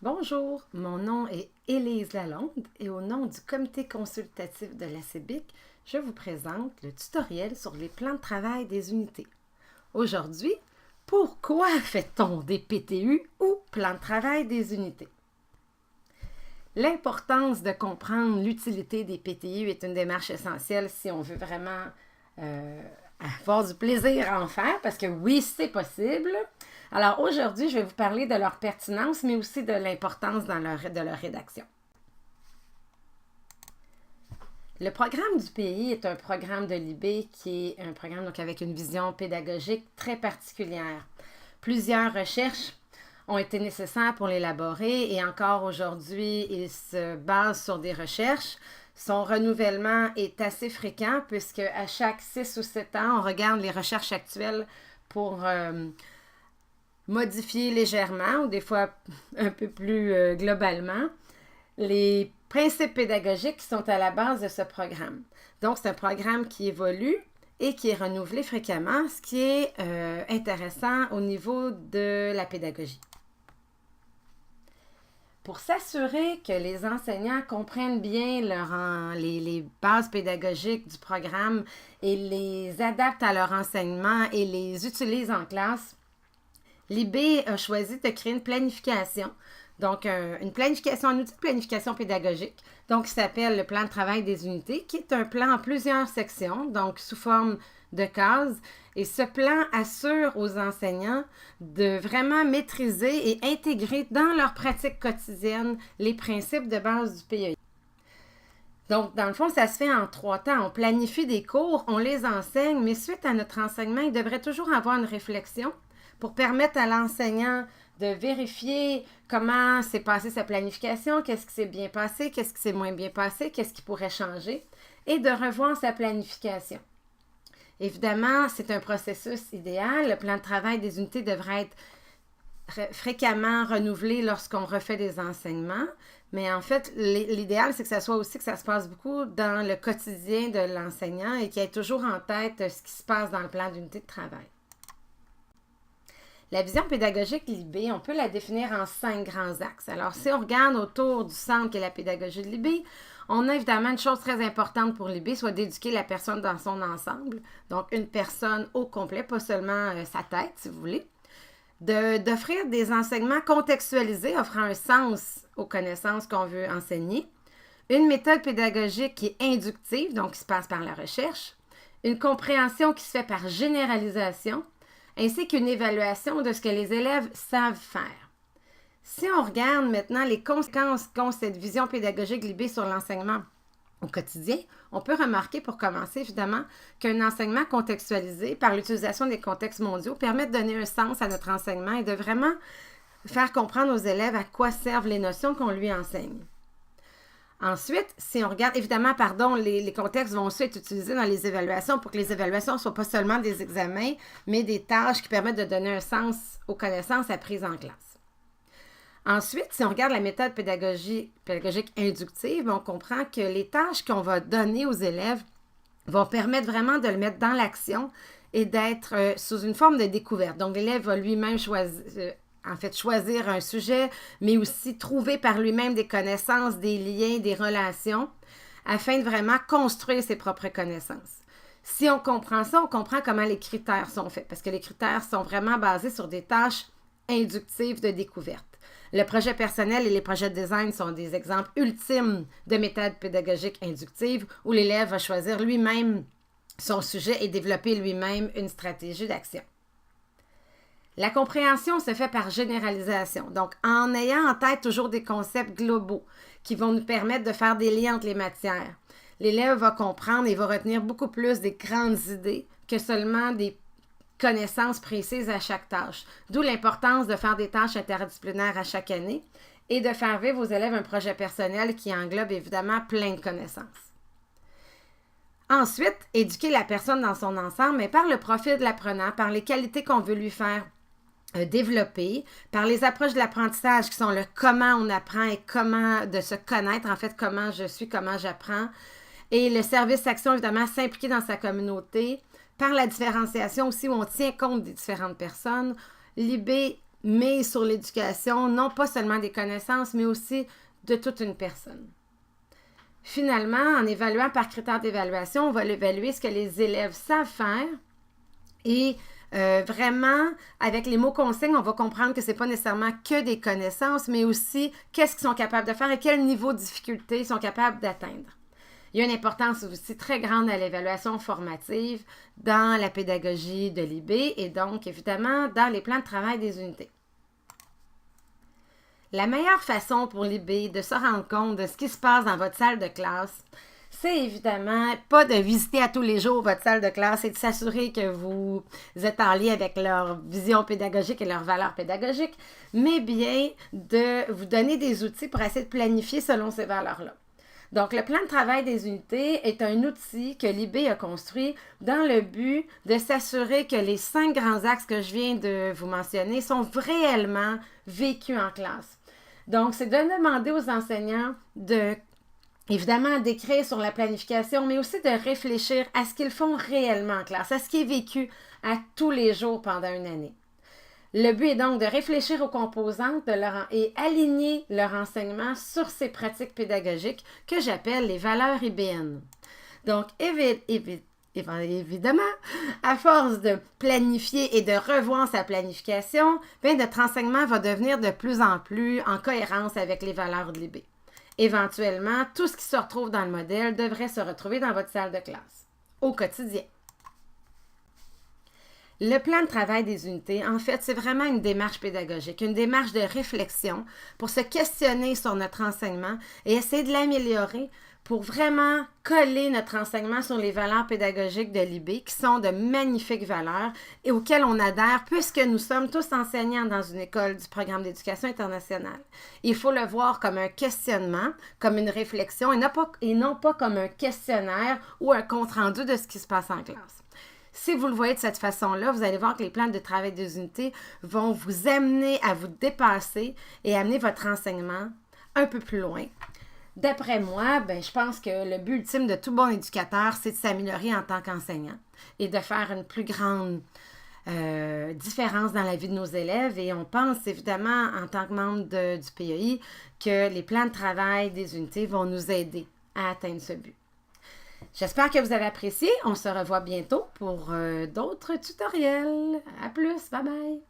Bonjour, mon nom est Élise Lalonde et au nom du comité consultatif de la CEBIC, je vous présente le tutoriel sur les plans de travail des unités. Aujourd'hui, pourquoi fait-on des PTU ou plans de travail des unités? L'importance de comprendre l'utilité des PTU est une démarche essentielle si on veut vraiment avoir du plaisir à en faire, parce que oui, c'est possible. Alors aujourd'hui, je vais vous parler de leur pertinence, mais aussi de l'importance de leur rédaction. Le programme du pays est un programme de l'IB qui est un programme donc, avec une vision pédagogique très particulière. Plusieurs recherches ont été nécessaires pour l'élaborer et encore aujourd'hui, il se base sur des recherches. Son renouvellement est assez fréquent puisque à chaque 6 ou 7 ans, on regarde les recherches actuelles pour modifier légèrement ou des fois un peu plus globalement les principes pédagogiques qui sont à la base de ce programme. Donc, c'est un programme qui évolue et qui est renouvelé fréquemment, ce qui est intéressant au niveau de la pédagogie. Pour s'assurer que les enseignants comprennent bien les bases pédagogiques du programme et les adaptent à leur enseignement et les utilisent en classe, l'IB a choisi de créer une planification. Donc, une planification, un outil de planification pédagogique, donc qui s'appelle le plan de travail des unités, qui est un plan en plusieurs sections, donc sous forme de cases. Et ce plan assure aux enseignants de vraiment maîtriser et intégrer dans leur pratique quotidienne les principes de base du PEI. Donc, dans le fond, ça se fait en 3 temps. On planifie des cours, on les enseigne, mais suite à notre enseignement, il devrait toujours avoir une réflexion pour permettre à l'enseignant de vérifier comment s'est passée sa planification, qu'est-ce qui s'est bien passé, qu'est-ce qui s'est moins bien passé, qu'est-ce qui pourrait changer, et de revoir sa planification. Évidemment, c'est un processus idéal. Le plan de travail des unités devrait être fréquemment renouvelé lorsqu'on refait des enseignements, mais en fait, l'idéal, c'est que ça soit aussi que ça se passe beaucoup dans le quotidien de l'enseignant et qu'il ait toujours en tête ce qui se passe dans le plan d'unité de travail. La vision pédagogique l'IB, on peut la définir en 5 grands axes. Alors, si on regarde autour du centre qui est la pédagogie de l'IB, on a évidemment une chose très importante pour l'IB, soit d'éduquer la personne dans son ensemble. Donc, une personne au complet, pas seulement sa tête, si vous voulez. D'offrir des enseignements contextualisés, offrant un sens aux connaissances qu'on veut enseigner. Une méthode pédagogique qui est inductive, donc qui se passe par la recherche. Une compréhension qui se fait par généralisation, ainsi qu'une évaluation de ce que les élèves savent faire. Si on regarde maintenant les conséquences qu'ont cette vision pédagogique l'IB sur l'enseignement au quotidien, on peut remarquer pour commencer évidemment qu'un enseignement contextualisé par l'utilisation des contextes mondiaux permet de donner un sens à notre enseignement et de vraiment faire comprendre aux élèves à quoi servent les notions qu'on lui enseigne. Ensuite, si on regarde, évidemment, les contextes vont aussi être utilisés dans les évaluations pour que les évaluations ne soient pas seulement des examens, mais des tâches qui permettent de donner un sens aux connaissances apprises en classe. Ensuite, si on regarde la méthode pédagogique inductive, on comprend que les tâches qu'on va donner aux élèves vont permettre vraiment de le mettre dans l'action et d'être sous une forme de découverte. Donc, l'élève va lui-même choisir un sujet, mais aussi trouver par lui-même des connaissances, des liens, des relations, afin de vraiment construire ses propres connaissances. Si on comprend ça, on comprend comment les critères sont faits, parce que les critères sont vraiment basés sur des tâches inductives de découverte. Le projet personnel et les projets de design sont des exemples ultimes de méthodes pédagogiques inductives où l'élève va choisir lui-même son sujet et développer lui-même une stratégie d'action. La compréhension se fait par généralisation, donc en ayant en tête toujours des concepts globaux qui vont nous permettre de faire des liens entre les matières. L'élève va comprendre et va retenir beaucoup plus des grandes idées que seulement des connaissances précises à chaque tâche. D'où l'importance de faire des tâches interdisciplinaires à chaque année et de faire vivre aux élèves un projet personnel qui englobe évidemment plein de connaissances. Ensuite, éduquer la personne dans son ensemble, mais par le profil de l'apprenant, par les qualités qu'on veut lui faire développer, par les approches de l'apprentissage qui sont le comment on apprend et comment de se connaître, en fait, comment je suis, comment j'apprends, et le service-action, évidemment, s'impliquer dans sa communauté, par la différenciation aussi où on tient compte des différentes personnes. L'IB met sur l'éducation, non pas seulement des connaissances, mais aussi de toute une personne. Finalement, en évaluant par critères d'évaluation, on va évaluer ce que les élèves savent faire et vraiment, avec les mots consignes, on va comprendre que ce n'est pas nécessairement que des connaissances, mais aussi qu'est-ce qu'ils sont capables de faire et quel niveau de difficulté ils sont capables d'atteindre. Il y a une importance aussi très grande à l'évaluation formative dans la pédagogie de l'IB et donc, évidemment, dans les plans de travail des unités. La meilleure façon pour l'IB de se rendre compte de ce qui se passe dans votre salle de classe, c'est évidemment pas de visiter à tous les jours votre salle de classe et de s'assurer que vous êtes en lien avec leur vision pédagogique et leurs valeurs pédagogiques, mais bien de vous donner des outils pour essayer de planifier selon ces valeurs-là. Donc, le plan de travail des unités est un outil que l'IB a construit dans le but de s'assurer que les 5 grands axes que je viens de vous mentionner sont réellement vécus en classe. Donc, c'est de demander aux enseignants évidemment, d'écrire sur la planification, mais aussi de réfléchir à ce qu'ils font réellement en classe, à ce qui est vécu à tous les jours pendant une année. Le but est donc de réfléchir aux composantes et aligner leur enseignement sur ces pratiques pédagogiques que j'appelle les valeurs IBN. Donc, évidemment, à force de planifier et de revoir sa planification, notre enseignement va devenir de plus en plus en cohérence avec les valeurs de l'IB. Éventuellement, tout ce qui se retrouve dans le modèle devrait se retrouver dans votre salle de classe, au quotidien. Le plan de travail des unités, en fait, c'est vraiment une démarche pédagogique, une démarche de réflexion pour se questionner sur notre enseignement et essayer de l'améliorer pour vraiment coller notre enseignement sur les valeurs pédagogiques de l'IB, qui sont de magnifiques valeurs et auxquelles on adhère puisque nous sommes tous enseignants dans une école du programme d'éducation internationale. Il faut le voir comme un questionnement, comme une réflexion et non pas comme un questionnaire ou un compte-rendu de ce qui se passe en classe. Si vous le voyez de cette façon-là, vous allez voir que les plans de travail des unités vont vous amener à vous dépasser et amener votre enseignement un peu plus loin. D'après moi, je pense que le but ultime de tout bon éducateur, c'est de s'améliorer en tant qu'enseignant et de faire une plus grande différence dans la vie de nos élèves. Et on pense évidemment, en tant que membre du PEI, que les plans de travail des unités vont nous aider à atteindre ce but. J'espère que vous avez apprécié. On se revoit bientôt pour d'autres tutoriels. À plus. Bye bye.